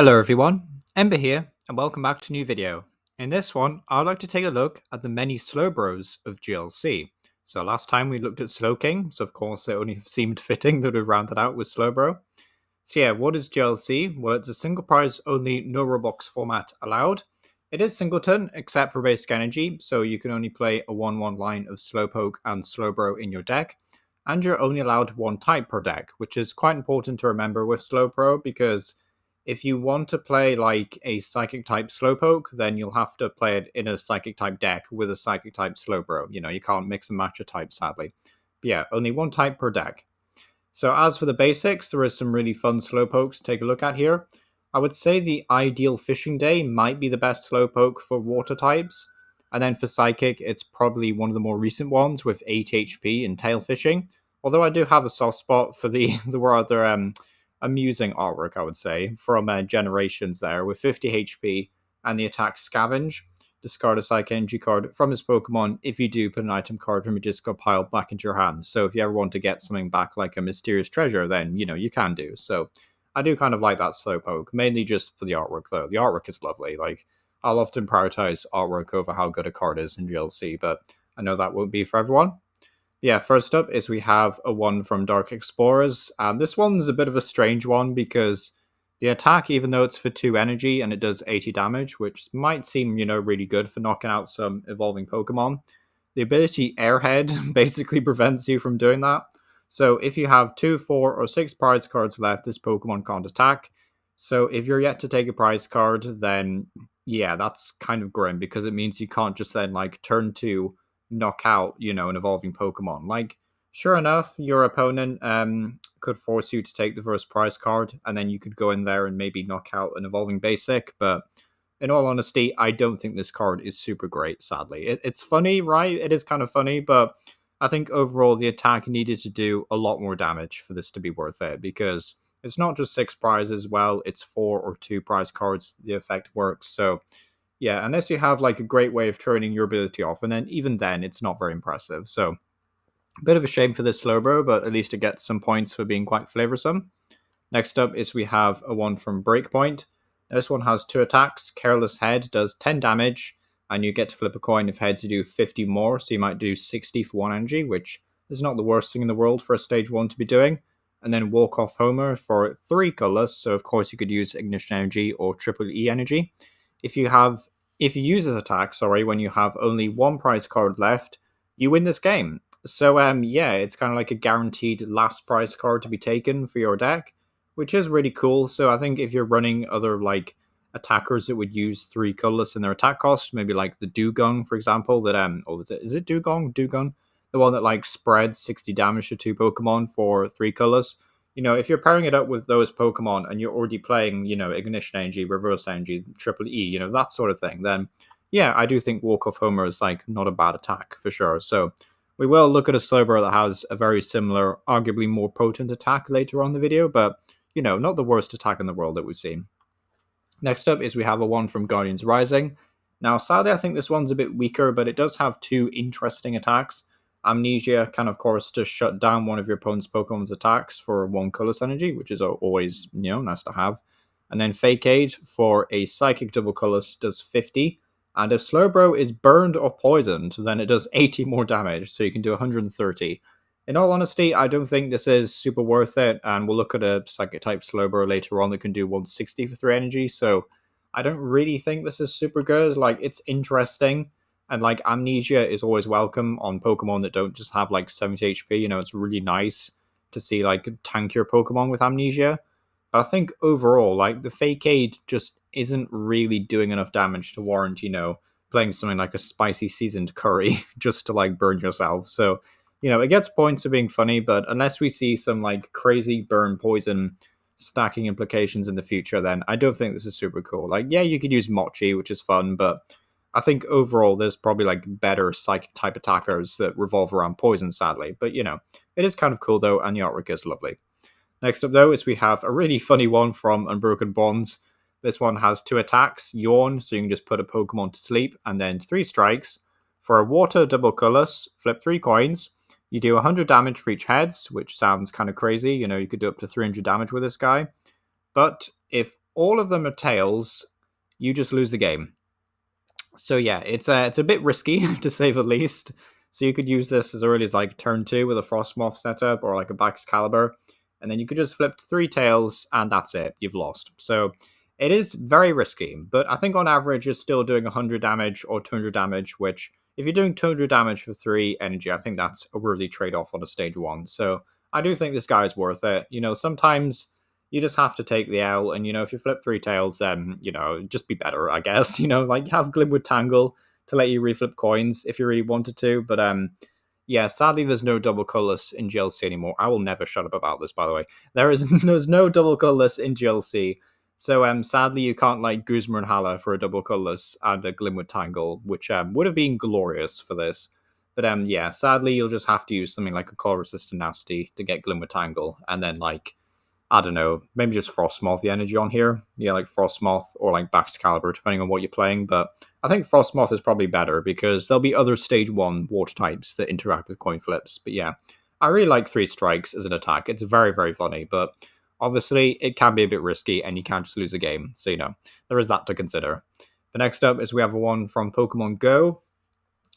Hello everyone, Ember here, and welcome back to a new video. In this one, I'd like to take a look at the Many Slowbros of GLC. So last time we looked at slowking, so of course it only seemed fitting that we rounded out with slowbro. So yeah, what is GLC? Well, it's a single prize only, no Roblox format allowed. It is singleton, except for basic energy, so you can only play a 1-1 line of slowpoke and slowbro in your deck. And you're only allowed one type per deck, which is quite important to remember with slowbro because if you want to play like a psychic type slowpoke, then you'll have to play it in a psychic type deck with a psychic type slowbro. You can't mix and match a type, sadly. But yeah, only one type per deck. So as for the basics, there is some really fun slowpokes to take a look at here. I would say the ideal fishing day might be the best slowpoke for water types. And then for psychic, it's probably one of the more recent ones with 8 HP and tail fishing. Although I do have a soft spot for the rather amusing artwork, I would say, from Generations there with 50 HP and the attack Scavenge. Discard a Psychic Energy card from his Pokemon if you do put an item card from your discard pile back into your hand. So if you ever want to get something back like a mysterious treasure, then, you can do. So I do kind of like that Slowpoke, mainly just for the artwork, though. The artwork is lovely. Like, I'll often prioritize artwork over how good a card is in GLC, but I know that won't be for everyone. Yeah, first up is we have a one from Dark Explorers, and this one's a bit of a strange one because the attack, even though it's for 2 energy and it does 80 damage, which might seem, really good for knocking out some evolving Pokemon, the ability Airhead basically prevents you from doing that. So if you have 2, 4, or 6 prize cards left, this Pokemon can't attack. So if you're yet to take a prize card, then yeah, that's kind of grim because it means you can't just then like turn to knock out, an evolving Pokemon. Like, sure enough, your opponent could force you to take the first prize card, and then you could go in there and maybe knock out an evolving basic. But in all honesty, I don't think this card is super great, sadly. It's funny, right? It is kind of funny, but I think overall the attack needed to do a lot more damage for this to be worth it, because it's not just 6 prizes, well, it's 4 or 2 prize cards, the effect works. So yeah, unless you have like a great way of turning your ability off, and then even then, it's not very impressive. So, a bit of a shame for this Slowbro, but at least it gets some points for being quite flavoursome. Next up is we have a one from Breakpoint. This one has 2 attacks. Careless Head does 10 damage, and you get to flip a coin if heads you do 50 more, so you might do 60 for 1 energy, which is not the worst thing in the world for a stage 1 to be doing. And then Walk Off Homer for 3 colours, so of course you could use Ignition Energy or Triple E Energy. If you use this attack, when you have only 1 prize card left, you win this game. So yeah, it's kind of like a guaranteed last prize card to be taken for your deck, which is really cool. So I think if you're running other like attackers that would use 3 colorless in their attack cost, maybe like the Dugong, for example, that or is it Dugong? Dugong? The one that like spreads 60 damage to 2 Pokemon for 3 colors. If you're pairing it up with those Pokemon and you're already playing, Ignition Energy, Reverse Energy, Triple E, that sort of thing, then yeah, I do think Walk of Homer is like not a bad attack for sure. So we will look at a Slowbro that has a very similar, arguably more potent attack later on in the video, but not the worst attack in the world that we've seen. Next up is we have a one from Guardians Rising. Now, sadly, I think this one's a bit weaker, but it does have 2 interesting attacks. Amnesia can, of course, just shut down one of your opponent's Pokemon's attacks for 1 colorless energy, which is always, nice to have. And then Fake Aid for a Psychic double colorless does 50. And if Slowbro is burned or poisoned, then it does 80 more damage, so you can do 130. In all honesty, I don't think this is super worth it, and we'll look at a Psychic type Slowbro later on that can do 160 for 3 energy, so I don't really think this is super good. Like, it's interesting, and like Amnesia is always welcome on Pokemon that don't just have like 70 HP. It's really nice to see like tank your Pokemon with Amnesia. But I think overall, like the Fake Aid just isn't really doing enough damage to warrant, playing something like a spicy seasoned curry just to like burn yourself. So, it gets points for being funny, but unless we see some like crazy burn poison stacking implications in the future, then I don't think this is super cool. Like, yeah, you could use Mochi, which is fun, but I think overall there's probably like better psychic type attackers that revolve around poison, sadly. But it is kind of cool though, and the artwork is lovely. Next up though is we have a really funny one from Unbroken Bonds. This one has 2 attacks, Yawn, so you can just put a Pokemon to sleep, and then 3 strikes. For a water double colorless, flip 3 coins. You do 100 damage for each heads, which sounds kind of crazy. You could do up to 300 damage with this guy. But if all of them are tails, you just lose the game. So yeah, it's a bit risky to say the least. So you could use this as early as like turn 2 with a Frostmoth setup or like a Baxcalibur, and then you could just flip 3 tails and that's it. You've lost. So it is very risky, but I think on average it's still doing 100 damage or 200 damage, which if you're doing 200 damage for 3 energy, I think that's a worthy trade-off on a stage 1. So I do think this guy is worth it. Sometimes you just have to take the L, and if you flip 3 tails, then just be better, I guess. Like have Glimwood Tangle to let you reflip coins if you really wanted to. But yeah, sadly there's no double colorless in GLC anymore. I will never shut up about this, by the way. There's no double colorless in GLC. So sadly you can't like Guzma and Hala for a double colorless and a Glimwood Tangle, which would have been glorious for this. But yeah, sadly you'll just have to use something like a color resistant nasty to get Glimwood Tangle, and then like I don't know, maybe just Frostmoth the energy on here. Yeah, like Frostmoth or like Baxcalibur, depending on what you're playing. But I think Frostmoth is probably better because there'll be other stage 1 water types that interact with coin flips. But yeah, I really like 3 strikes as an attack. It's very, very funny. But obviously, it can be a bit risky and you can't just lose a game. So, there is that to consider. The next up is we have one from Pokemon Go.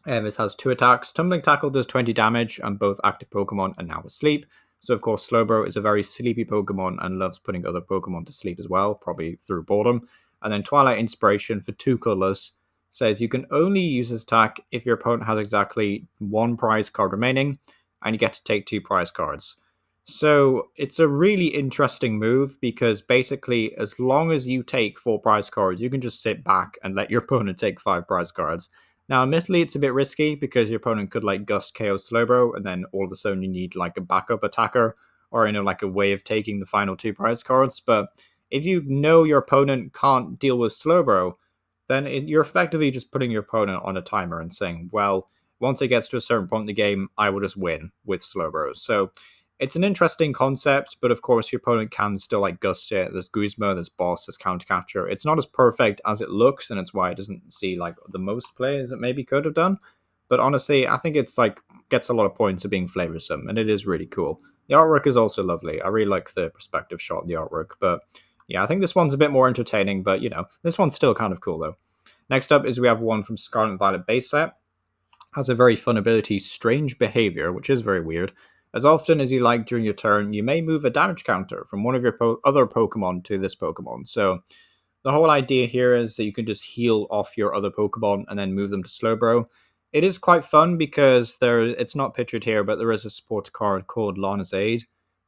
This has 2 attacks. Tumbling Tackle does 20 damage, and both active Pokemon are now asleep. So, of course, Slowbro is a very sleepy Pokemon and loves putting other Pokemon to sleep as well, probably through boredom. And then Twilight Inspiration for 2 colors says you can only use this attack if your opponent has exactly 1 prize card remaining, and you get to take 2 prize cards. So, it's a really interesting move because basically, as long as you take 4 prize cards, you can just sit back and let your opponent take 5 prize cards. Now, admittedly, it's a bit risky because your opponent could like Gust KO Slowbro, and then all of a sudden you need like a backup attacker or like a way of taking the final 2 prize cards. But if you know your opponent can't deal with Slowbro, then you're effectively just putting your opponent on a timer and saying, well, once it gets to a certain point in the game, I will just win with Slowbro. So it's an interesting concept, but of course your opponent can still like Gust it. There's Guzma, there's Boss, there's Countercapture. It's not as perfect as it looks, and it's why it doesn't see like the most players it maybe could have done. But honestly, I think it's like gets a lot of points of being flavorsome, and it is really cool. The artwork is also lovely. I really like the perspective shot of the artwork, but yeah, I think this one's a bit more entertaining, but this one's still kind of cool though. Next up is we have one from Scarlet and Violet base set. Has a very fun ability, Strange Behavior, which is very weird. As often as you like during your turn, you may move a damage counter from one of your other Pokemon to this Pokemon. So the whole idea here is that you can just heal off your other Pokemon and then move them to Slowbro. It is quite fun because it's not pictured here, but there is a support card called Lana's Aid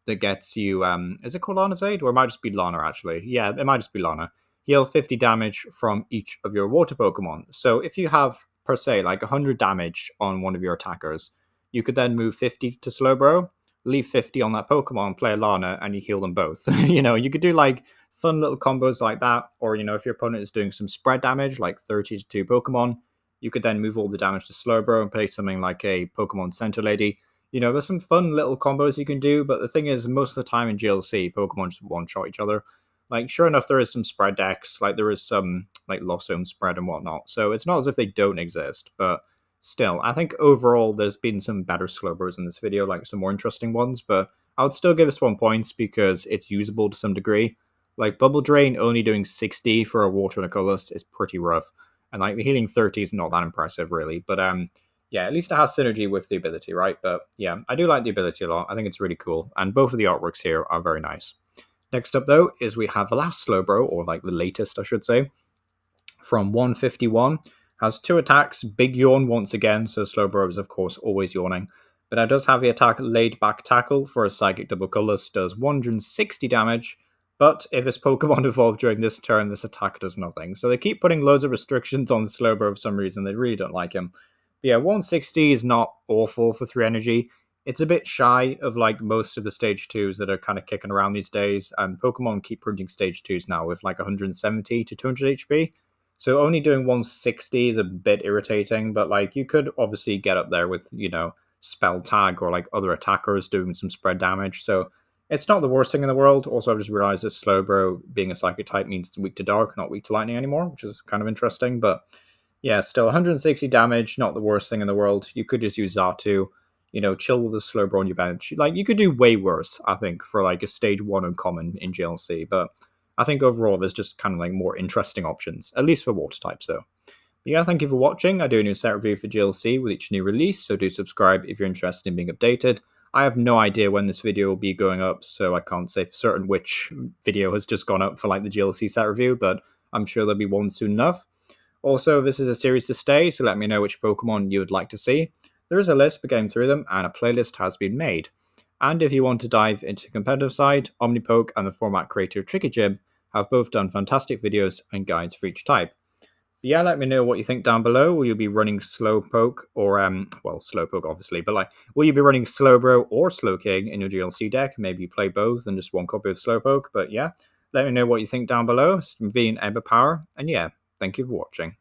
that gets you, is it called Lana's Aid? Or it might just be Lana, actually. Yeah, it might just be Lana. Heal 50 damage from each of your water Pokemon. So if you have, per se, like 100 damage on one of your attackers, you could then move 50 to Slowbro, leave 50 on that Pokemon, play Lana, and you heal them both. You could do like fun little combos like that. Or, if your opponent is doing some spread damage, like 30 to 2 Pokemon, you could then move all the damage to Slowbro and play something like a Pokemon Center Lady. There's some fun little combos you can do, but the thing is, most of the time in GLC, Pokemon just one-shot each other. Like, sure enough, there is some spread decks, like there is some like Lost Zone spread and whatnot. So it's not as if they don't exist, but still, I think overall there's been some better Slowbros in this video, like some more interesting ones, but I would still give this 1 points because it's usable to some degree. Like Bubble Drain only doing 60 for a water and a colorless is pretty rough. And like the healing 30 is not that impressive really. But yeah, at least it has synergy with the ability, right? But yeah, I do like the ability a lot. I think it's really cool. And both of the artworks here are very nice. Next up though is we have the last Slowbro, or like the latest I should say, from 151. Has 2 attacks, Big Yawn once again, so Slowbro is of course always yawning. But it does have the attack Laid Back Tackle for a Psychic Double Colorless, does 160 damage, but if his Pokemon evolved during this turn, this attack does nothing. So they keep putting loads of restrictions on Slowbro for some reason, they really don't like him. But yeah, 160 is not awful for 3 energy. It's a bit shy of like most of the stage 2s that are kind of kicking around these days, and Pokemon keep printing stage 2s now with like 170 to 200 HP. So only doing 160 is a bit irritating, but like you could obviously get up there with, Spell Tag or like other attackers doing some spread damage. So it's not the worst thing in the world. Also, I've just realized that Slowbro being a Psychic type means it's weak to Dark, not weak to Lightning anymore, which is kind of interesting. But yeah, still 160 damage, not the worst thing in the world. You could just use Xatu, chill with the Slowbro on your bench. Like you could do way worse, I think, for like a stage 1 uncommon in GLC. But I think overall there's just kind of like more interesting options, at least for water types though. But yeah, thank you for watching. I do a new set review for GLC with each new release, so do subscribe if you're interested in being updated. I have no idea when this video will be going up, so I can't say for certain which video has just gone up for like the GLC set review, but I'm sure there'll be one soon enough. Also, this is a series to stay, so let me know which Pokemon you would like to see. There is a list for getting through them, and a playlist has been made. And if you want to dive into the competitive side, Omnipoke and the format creator Tricky Jim have both done fantastic videos and guides for each type. But yeah, let me know what you think down below. Will you be running Slowpoke or, well, Slowpoke obviously, but like, will you be running Slowbro or Slowking in your GLC deck? Maybe you play both and just one copy of Slowpoke, but yeah, let me know what you think down below. It's been Ember Power, and yeah, thank you for watching.